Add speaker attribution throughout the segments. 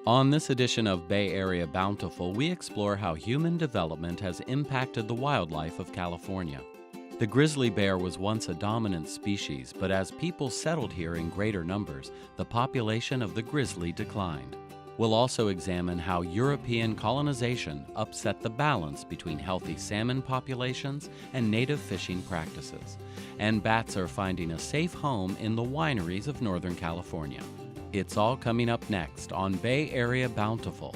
Speaker 1: On this edition of Bay Area Bountiful, we explore how human development has impacted the wildlife of California. The grizzly bear was once a dominant species, but as people settled here in greater numbers, the population of the grizzly declined. We'll also examine how European colonization upset the balance between healthy salmon populations and native fishing practices. And bats are finding a safe home in the wineries of Northern California. It's all coming up next on Bay Area Bountiful.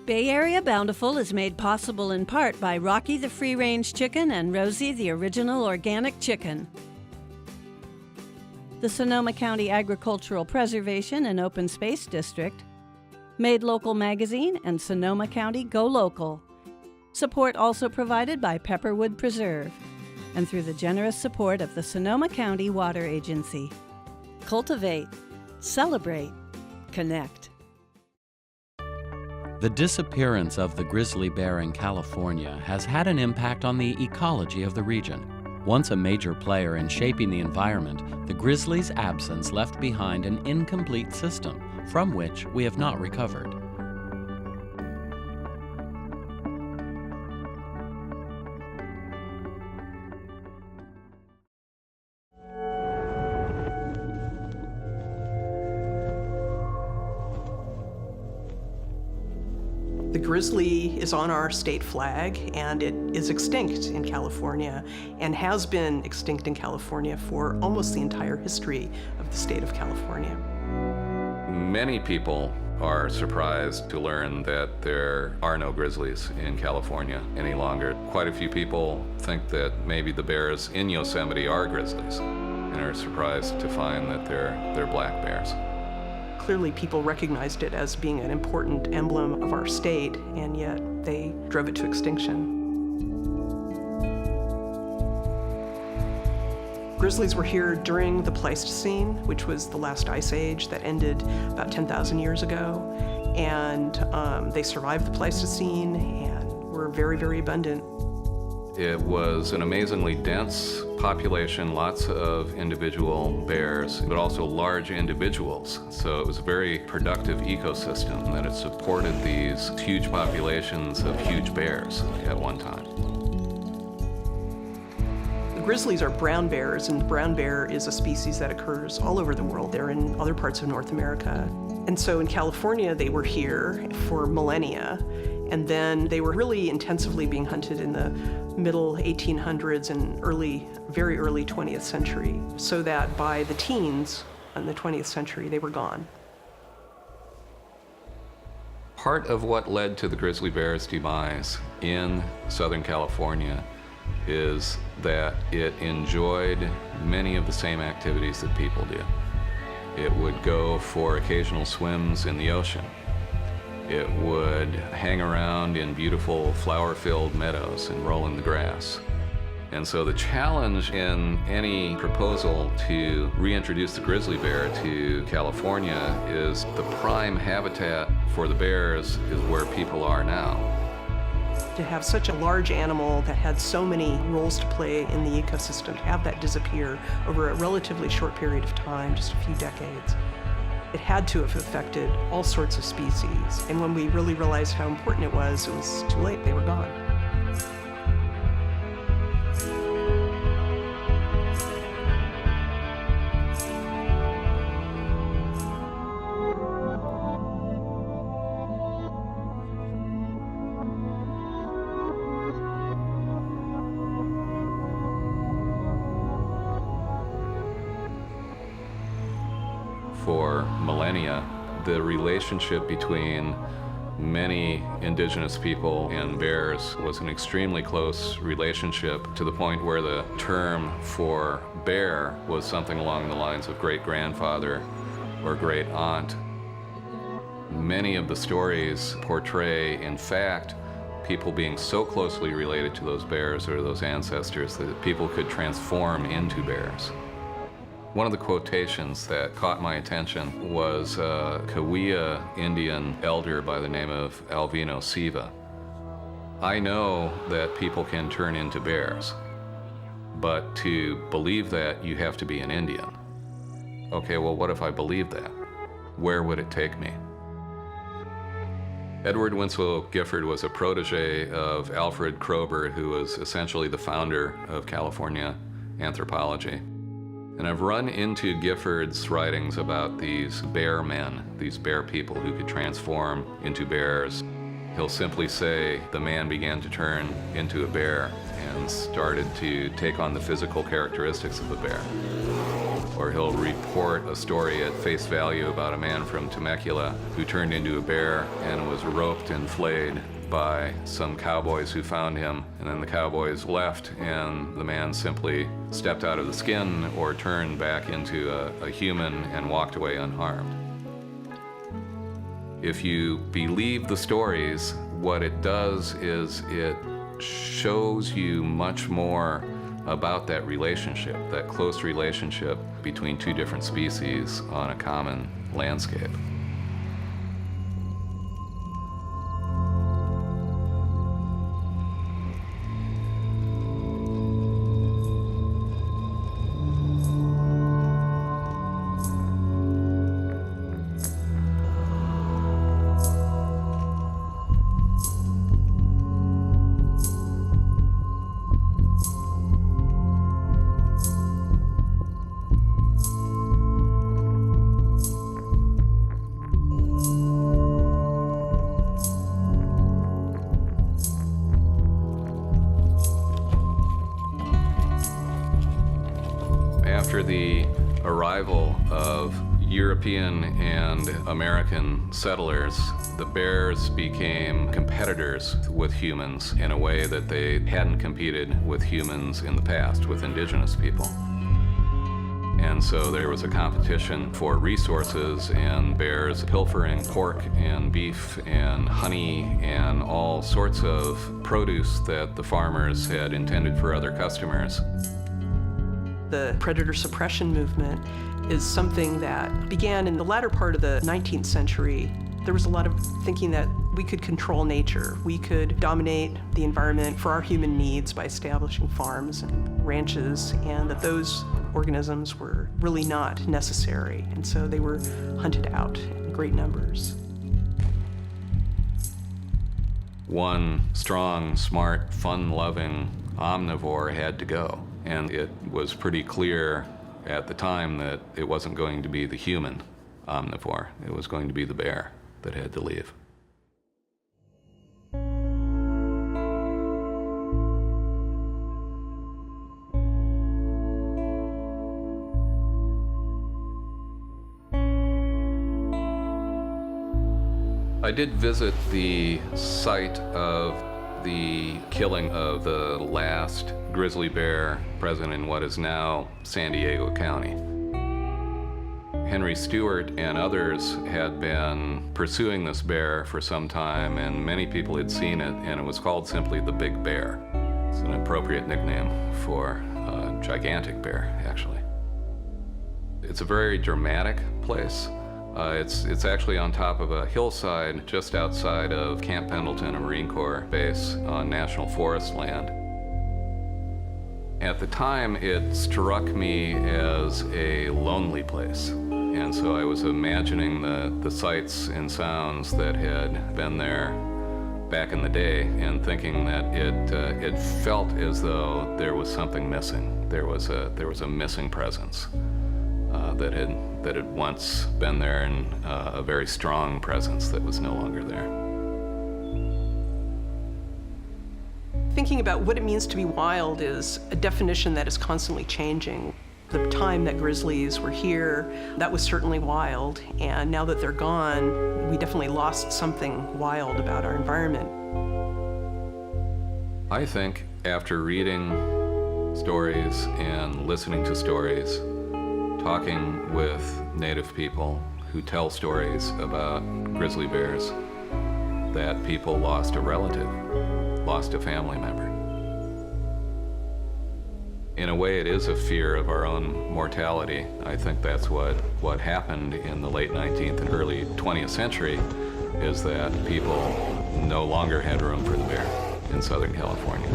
Speaker 2: Bay Area Bountiful is made possible in part by Rocky the free-range chicken and Rosie the original organic chicken. The Sonoma County Agricultural Preservation and Open Space District, Made Local Magazine, and Sonoma County Go Local. Support also provided by Pepperwood Preserve and through the generous support of the Sonoma County Water Agency. Cultivate, celebrate, connect.
Speaker 1: The disappearance of the grizzly bear in California has had an impact on the ecology of the region. Once a major player in shaping the environment, the grizzly's absence left behind an incomplete system from which we have not recovered.
Speaker 3: The grizzly is on our state flag, and it is extinct in California and has been extinct in California for almost the entire history of the state of California.
Speaker 4: Many people are surprised to learn that there are no grizzlies in California any longer. Quite a few people think that maybe the bears in Yosemite are grizzlies and are surprised to find that they're black bears.
Speaker 3: Clearly, people recognized it as being an important emblem of our state, and yet they drove it to extinction. Grizzlies were here during the Pleistocene, which was the last ice age that ended about 10,000 years ago. And they survived the Pleistocene and were very, very abundant.
Speaker 4: It was an amazingly dense population, lots of individual bears, but also large individuals. So it was a very productive ecosystem that it supported these huge populations of huge bears at one time.
Speaker 3: The grizzlies are brown bears, and the brown bear is a species that occurs all over the world. They're in other parts of North America. And so in California, they were here for millennia, and then they were really intensively being hunted in the middle 1800s and very early 20th century, so that by the teens in the 20th century, they were gone.
Speaker 4: Part of what led to the grizzly bear's demise in Southern California is that it enjoyed many of the same activities that people do. It would go for occasional swims in the ocean. It would hang around in beautiful flower-filled meadows and roll in the grass. And so the challenge in any proposal to reintroduce the grizzly bear to California is the prime habitat for the bears is where people are now.
Speaker 3: To have such a large animal that had so many roles to play in the ecosystem, to have that disappear over a relatively short period of time, just a few decades, it had to have affected all sorts of species. And when we really realized how important it was too late, they were gone.
Speaker 4: For millennia, the relationship between many indigenous people and bears was an extremely close relationship, to the point where the term for bear was something along the lines of great-grandfather or great-aunt. Many of the stories portray, in fact, people being so closely related to those bears or those ancestors that people could transform into bears. One of the quotations that caught my attention was a Cahuilla Indian elder by the name of Alvino Siva. I know that people can turn into bears, but to believe that, you have to be an Indian. okay, well, what if I believed that? Where would it take me? Edward Winslow Gifford was a protege of Alfred Kroeber, who was essentially the founder of California anthropology. And I've run into Gifford's writings about these bear men, these bear people who could transform into bears. He'll simply say the man began to turn into a bear and started to take on the physical characteristics of a bear. Or he'll report a story at face value about a man from Temecula who turned into a bear and was roped and flayed by some cowboys who found him, and then the cowboys left and the man simply stepped out of the skin or turned back into a human and walked away unharmed. If you believe the stories, what it does is it shows you much more about that relationship, that close relationship between two different species on a common landscape. After the arrival of European and American settlers, the bears became competitors with humans in a way that they hadn't competed with humans in the past, with indigenous people. And so there was a competition for resources, and bears pilfering pork and beef and honey and all sorts of produce that the farmers had intended for other customers.
Speaker 3: The predator suppression movement is something that began in the latter part of the 19th century. There was a lot of thinking that we could control nature. We could dominate the environment for our human needs by establishing farms and ranches, and that those organisms were really not necessary. And so they were hunted out in great numbers.
Speaker 4: One strong, smart, fun-loving omnivore had to go. And it was pretty clear at the time that it wasn't going to be the human omnivore. It was going to be the bear that had to leave. I did visit the site of the killing of the last grizzly bear present in what is now San Diego County. Henry Stewart and others had been pursuing this bear for some time, and many people had seen it, and it was called simply the Big Bear. It's an appropriate nickname for a gigantic bear, actually. It's a very dramatic place. It's actually on top of a hillside just outside of Camp Pendleton, a Marine Corps base on National Forest land. At the time, it struck me as a lonely place. And so I was imagining the sights and sounds that had been there back in the day, and thinking that it felt as though there was something missing. There was a missing presence that had once been there, and a very strong presence that was no longer there.
Speaker 3: Thinking about what it means to be wild is a definition that is constantly changing. The time that grizzlies were here, that was certainly wild, and now that they're gone, we definitely lost something wild about our environment.
Speaker 4: I think after reading stories and listening to stories, talking with Native people who tell stories about grizzly bears, that people lost a relative, lost a family member. In a way, it is a fear of our own mortality. I think that's what happened in the late 19th and early 20th century, is that people no longer had room for the bear in Southern California.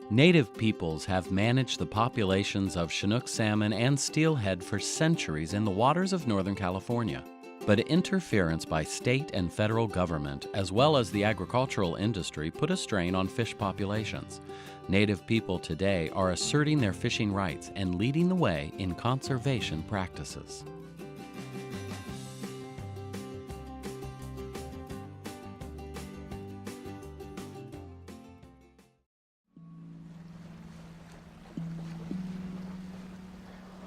Speaker 1: Native peoples have managed the populations of Chinook salmon and steelhead for centuries in the waters of Northern California. But interference by state and federal government, as well as the agricultural industry, put a strain on fish populations. Native people today are asserting their fishing rights and leading the way in conservation practices.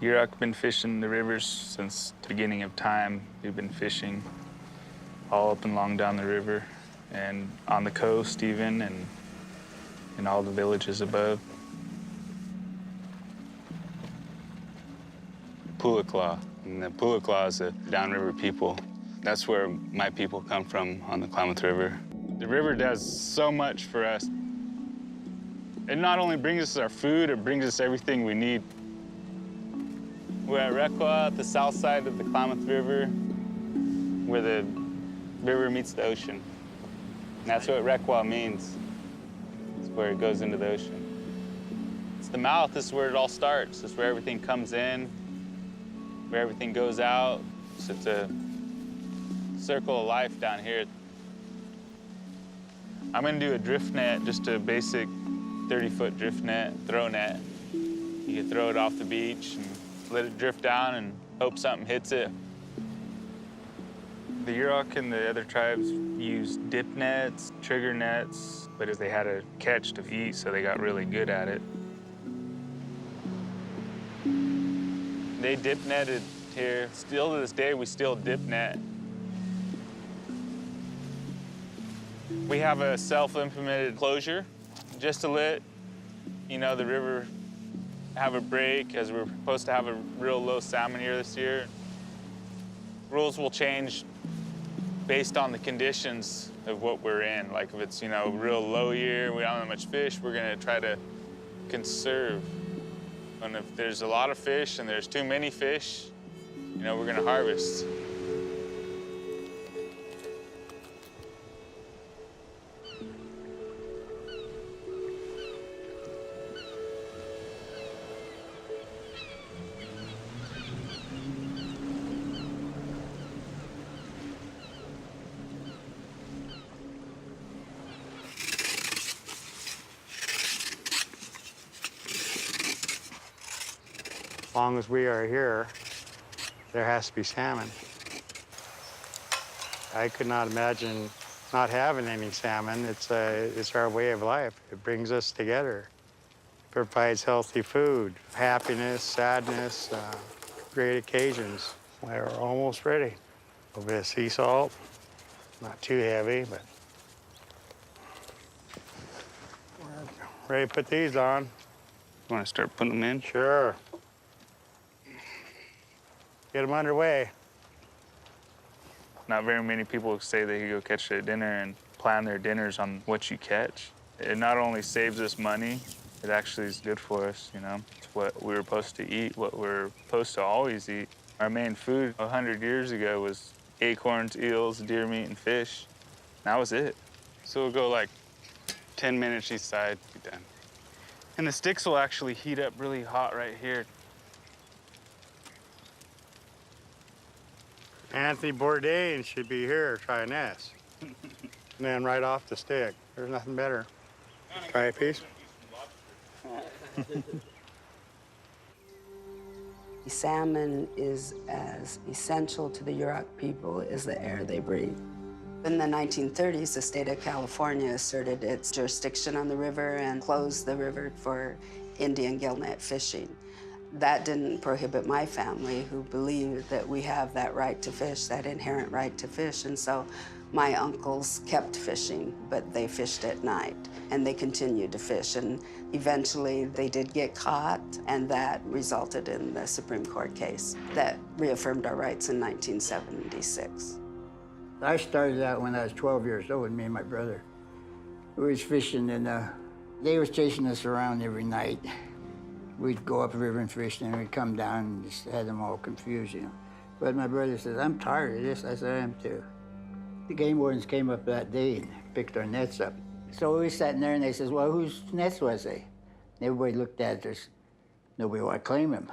Speaker 5: Yurok been fishing the rivers since the beginning of time. We've been fishing all up and along down the river and on the coast even, and in all the villages above.
Speaker 6: Pulaclaw, and the Pulaclaw is the downriver people. That's where my people come from, on the Klamath River. The river does so much for us. It not only brings us our food, it brings us everything we need. We're at Requa, at the south side of the Klamath River, where the river meets the ocean. And that's what Requa means. It's where it goes into the ocean. It's the mouth. This is where it all starts. It's where everything comes in, where everything goes out. So it's a circle of life down here. I'm gonna do a drift net, just a basic 30-foot drift net, throw net. You can throw it off the beach and let it drift down and hope something hits it. The Yurok and the other tribes used dip nets, trigger nets, but as they had a catch to eat, so they got really good at it. They dip netted here. Still to this day, we still dip net. We have a self-implemented closure just to let, the river have a break, as we're supposed to have a real low salmon year this year. Rules will change based on the conditions of what we're in. Like if it's, real low year, we don't have much fish, we're gonna try to conserve. And if there's a lot of fish and there's too many fish, we're gonna harvest.
Speaker 7: As long as we are here, there has to be salmon. I could not imagine not having any salmon. It's our way of life. It brings us together. It provides healthy food, happiness, sadness, great occasions. We're almost ready. A little bit of sea salt, not too heavy, but we're ready to put these on.
Speaker 6: You want to start putting them in?
Speaker 7: Sure. Get them underway.
Speaker 5: Not very many people say they could go catch their dinner and plan their dinners on what you catch. It not only saves us money, it actually is good for us, It's what we were supposed to eat, what we're supposed to always eat. Our main food 100 years ago was acorns, eels, deer meat, and fish. And that was it.
Speaker 6: So we'll go like 10 minutes each side, be done.
Speaker 5: And the sticks will actually heat up really hot right here.
Speaker 7: Anthony Bourdain should be here trying this. And then right off the stick. There's nothing better. Try a piece.
Speaker 8: Salmon is as essential to the Yurok people as the air they breathe. In the 1930s, the state of California asserted its jurisdiction on the river and closed the river for Indian gillnet fishing. That didn't prohibit my family, who believed that we have that right to fish, that inherent right to fish. And so my uncles kept fishing, but they fished at night, and they continued to fish. And eventually they did get caught, and that resulted in the Supreme Court case that reaffirmed our rights in 1976.
Speaker 9: I started out when I was 12 years old, me and my brother. We was fishing, and they was chasing us around every night. We'd go up the river and fish, and we'd come down and just had them all confused, But my brother says, I'm tired of this. I said, I am too. The game wardens came up that day and picked our nets up. So we sat in there, and they says, well, whose nets was they? Everybody looked at us, nobody wanted to claim him.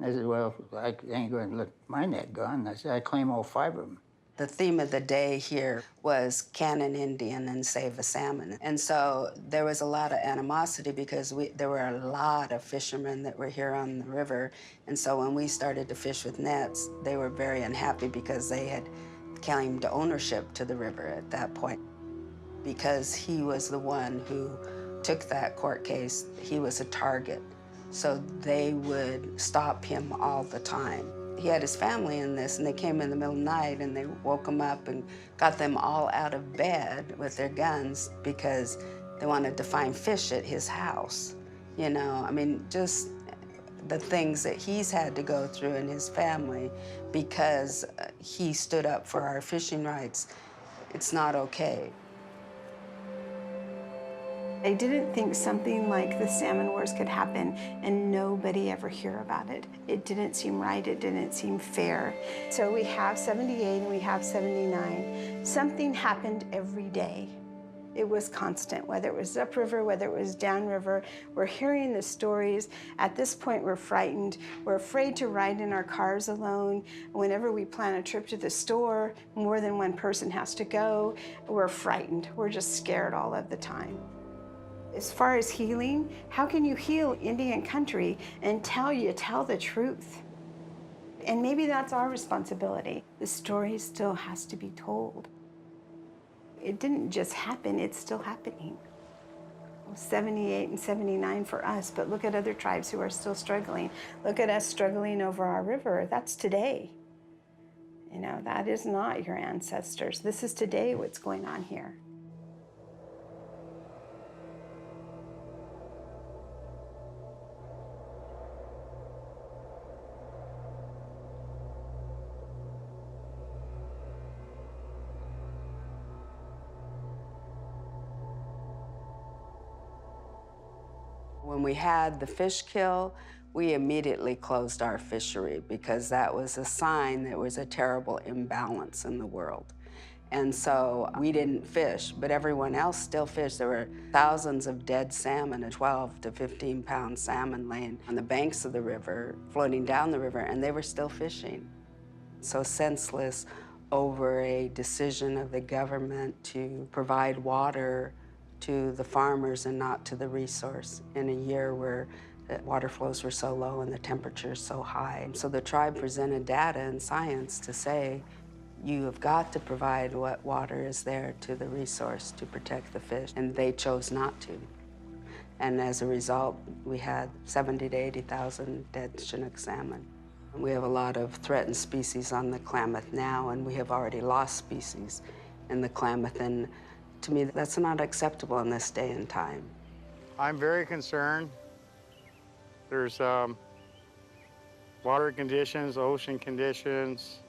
Speaker 9: I said, well, I ain't going to let my net gone. I said, I claim all 5 of them.
Speaker 8: The theme of the day here was can an Indian and save a salmon. And so there was a lot of animosity because there were a lot of fishermen that were here on the river. And so when we started to fish with nets, they were very unhappy because they had claimed ownership to the river at that point. Because he was the one who took that court case, he was a target. So they would stop him all the time. He had his family in this, and they came in the middle of the night, and they woke him up and got them all out of bed with their guns because they wanted to find fish at his house. You know, I mean, just the things that he's had to go through in his family because he stood up for our fishing rights. It's not okay.
Speaker 10: I didn't think something like the salmon wars could happen and nobody ever hear about it. It didn't seem right, it didn't seem fair. So we have 78 and we have 79. Something happened every day. It was constant, whether it was upriver, whether it was downriver. We're hearing the stories. At this point, we're frightened. We're afraid to ride in our cars alone. Whenever we plan a trip to the store, more than one person has to go. We're frightened. We're just scared all of the time. As far as healing, how can you heal Indian country until you tell the truth? And maybe that's our responsibility. The story still has to be told. It didn't just happen, it's still happening. 78 and 79 for us, but look at other tribes who are still struggling. Look at us struggling over our river. That's today. You know, that is not your ancestors. This is today what's going on here.
Speaker 8: When we had the fish kill, we immediately closed our fishery because that was a sign there was a terrible imbalance in the world. And so we didn't fish, but everyone else still fished. There were thousands of dead salmon, and 12 to 15-pound salmon laying on the banks of the river, floating down the river, and they were still fishing. So senseless over a decision of the government to provide water to the farmers and not to the resource in a year where the water flows were so low and the temperatures so high. So the tribe presented data and science to say, you have got to provide what water is there to the resource to protect the fish, and they chose not to. And as a result, we had 70 to 80,000 dead Chinook salmon. We have a lot of threatened species on the Klamath now, and we have already lost species in the Klamath, and to me, that's not acceptable in this day and time.
Speaker 7: I'm very concerned. There's water conditions, ocean conditions.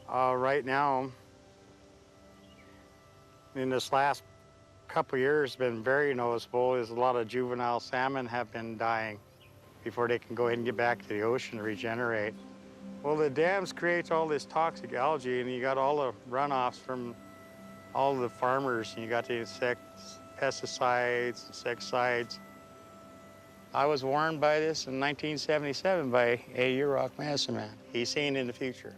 Speaker 7: Right now, in this last couple of years, been very noticeable is a lot of juvenile salmon have been dying before they can go ahead and get back to the ocean to regenerate. Well, the dams creates all this toxic algae, and you got all the runoffs from all the farmers, and you got the insects, pesticides, insecticides. I was warned by this in 1977 by a Yurok medicine man. He's seen in the future.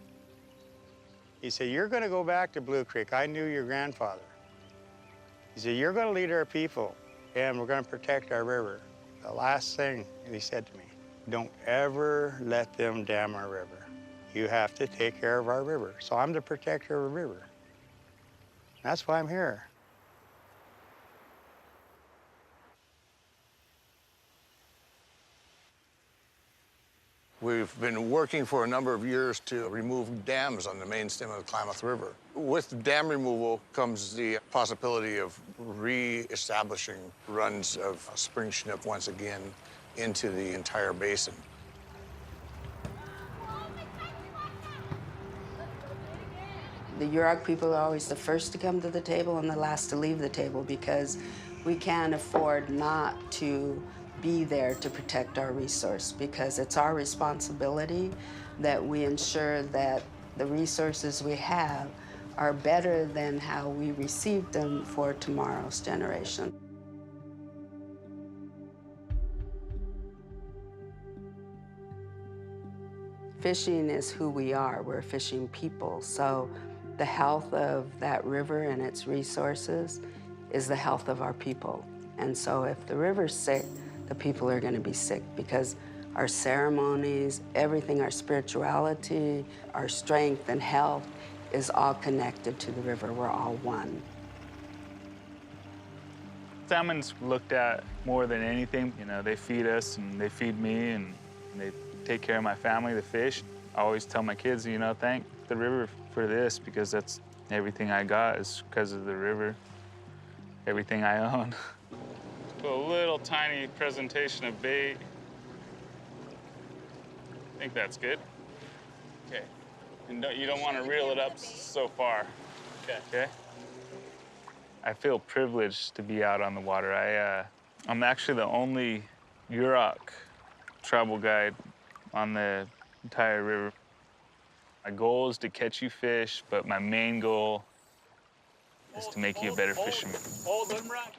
Speaker 7: He said, you're gonna go back to Blue Creek. I knew your grandfather. He said, you're gonna lead our people, and we're gonna protect our river. The last thing he said to me, don't ever let them dam our river. You have to take care of our river. So I'm the protector of the river. That's why I'm here.
Speaker 11: We've been working for a number of years to remove dams on the main stem of the Klamath River. With dam removal comes the possibility of re-establishing runs of spring Chinook once again into the entire basin.
Speaker 8: The Yurok people are always the first to come to the table and the last to leave the table because we can't afford not to be there to protect our resource, because it's our responsibility that we ensure that the resources we have are better than how we received them for tomorrow's generation. Fishing is who we are. We're a fishing people. So the health of that river and its resources is the health of our people. And so if the river's sick, the people are going to be sick, because our ceremonies, everything, our spirituality, our strength and health is all connected to the river. We're all one.
Speaker 5: Salmon's looked at more than anything. You know, they feed us and they feed me and they take care of my family, the fish. I always tell my kids, you know, thank the river for this, because that's everything I got is because of the river. Everything I own.
Speaker 6: A little tiny presentation of bait. I think that's good. Okay. And you don't want to reel it up so far. Okay.
Speaker 5: Okay. I feel privileged to be out on the water. I'm actually the only Yurok travel guide on the entire river. My goal is to catch you fish, but my main goal is to make you a better fisherman.
Speaker 6: Hold them right.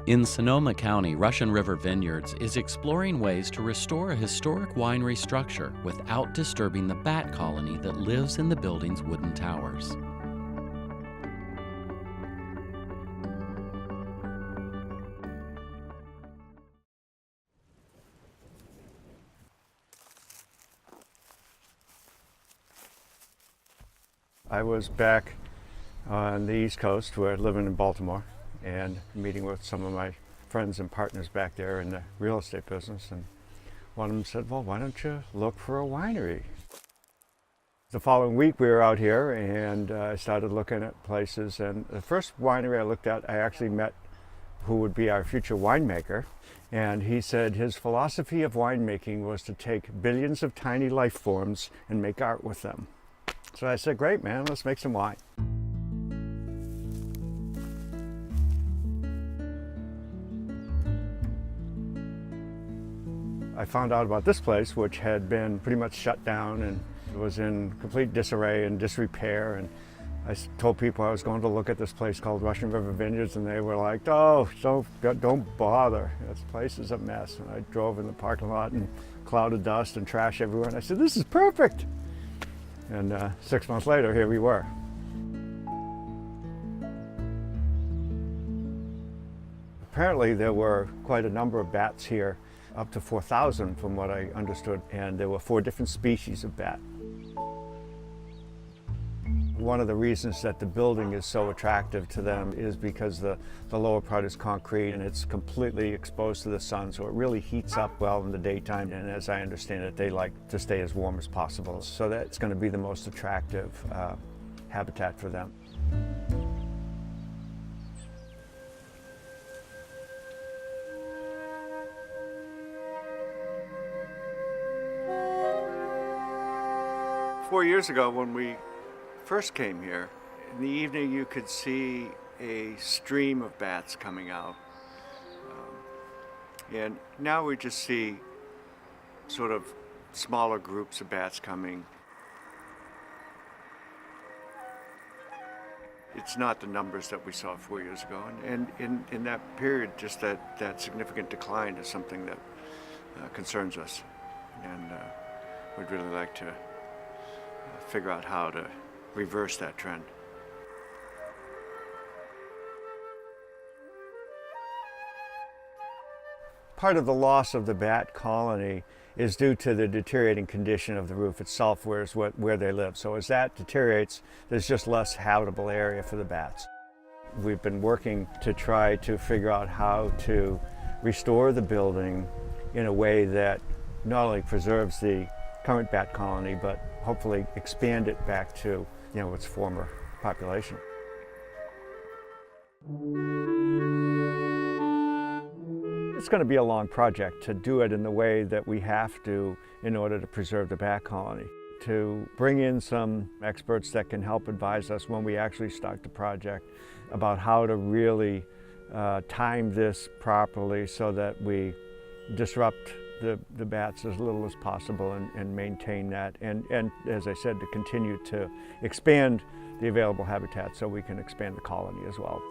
Speaker 1: In Sonoma County, Russian River Vineyards is exploring ways to restore a historic winery structure without disturbing the bat colony that lives in the building's wooden towers.
Speaker 7: I was back on the East Coast, where living in Baltimore, and meeting with some of my friends and partners back there in the real estate business, and one of them said, well, why don't you look for a winery? The following week we were out here, and I started looking at places, and the first winery I looked at, I actually met who would be our future winemaker, and he said his philosophy of winemaking was to take billions of tiny life forms and make art with them. So I said, great, man, let's make some wine. I found out about this place, which had been pretty much shut down and was in complete disarray and disrepair. And I told people I was going to look at this place called Russian River Vineyards, and they were like, oh, don't bother. This place is a mess. And I drove in the parking lot and cloud of dust and trash everywhere. And I said, this is perfect. And 6 months later, here we were. Apparently, there were quite a number of bats here, up to 4,000 from what I understood, and there were 4 different species of bat. One of the reasons that the building is so attractive to them is because the lower part is concrete and it's completely exposed to the sun, so it really heats up well in the daytime, and as I understand it, they like to stay as warm as possible. So that's going to be the most attractive habitat for them. Four years ago, when we first came here, in the evening you could see a stream of bats coming out. And now we just see sort of smaller groups of bats coming. It's not the numbers that we saw 4 years ago. And in that period, just that significant decline is something that concerns us. And we'd really like to figure out how to reverse that trend. Part of the loss of the bat colony is due to the deteriorating condition of the roof itself, where they live. So as that deteriorates, there's just less habitable area for the bats. We've been working to try to figure out how to restore the building in a way that not only preserves the current bat colony, but hopefully expand it back to, you know, its former population.
Speaker 12: It's going to be a long project to do it in the way that we have to in order to preserve the bat colony. To bring in some experts that can help advise us when we actually start the project about how to really time this properly so that we disrupt the bats as little as possible and maintain that. And as I said, to continue to expand the available habitat so we can expand the colony as well.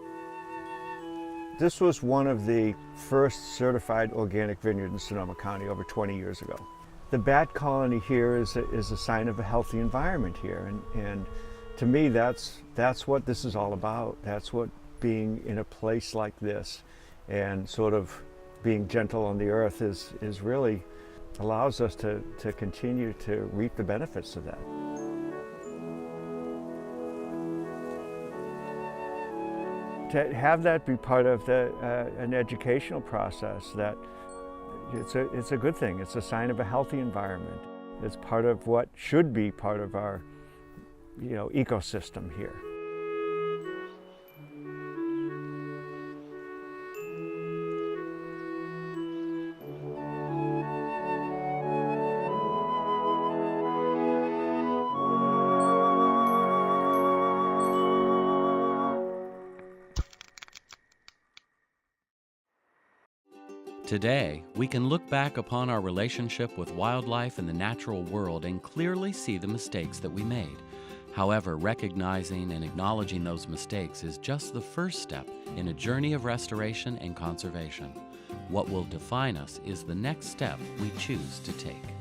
Speaker 12: This was one of the first certified organic vineyards in Sonoma County over 20 years ago. The bat colony here is a sign of a healthy environment here, and to me that's what this is all about. That's what being in a place like this and sort of being gentle on the earth is really allows us to continue to reap the benefits of that. To have that be part of an educational process, that it's a good thing. It's a sign of a healthy environment. It's part of what should be part of our, ecosystem here.
Speaker 1: Today, we can look back upon our relationship with wildlife and the natural world and clearly see the mistakes that we made. However, recognizing and acknowledging those mistakes is just the first step in a journey of restoration and conservation. What will define us is the next step we choose to take.